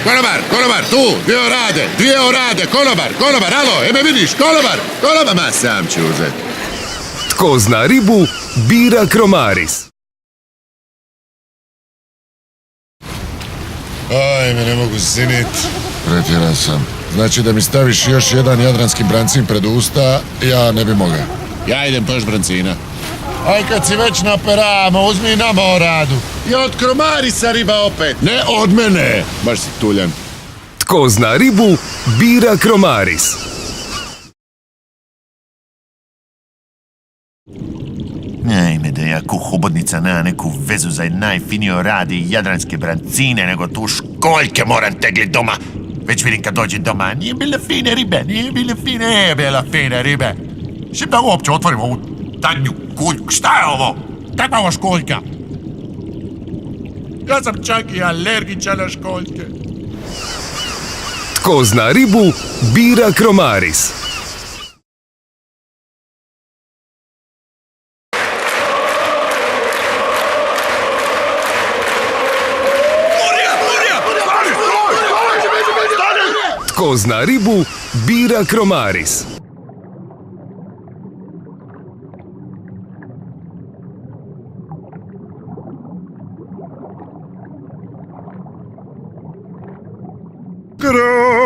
Konobar, tu, dvije orade, konobar, alo, me vidiš, konobar, ma sam ću uzeti. Tko zna ribu, bira Kromaris. Ajme, ne mogu sinit. Pretjerao sam. Znači da mi staviš još jedan jadranski brancin pred usta, ja ne bi mogao. Ja idem poš brancina. Aj kad si već na perama, uzmi i nama oradu. I od Kromarisa riba opet. Ne od mene. Baš si tuljan. Tko zna ribu, bira Kromaris. Ajme da ja ko hobotnica nema neku vezu za najfinio radi jadranske brancine, nego tu školjke moram teglit doma. Već vidim kad dođem doma, nije bila fine ribe. Šim da uopće otvorim ovu tanju kuljku, šta je ovo? Kakva ovo školjka? Ja sam čak i alergičan na školjke. Tko zna ribu, bira Kromaris. Tko zna ribu, bira Kromaris. Kromaris!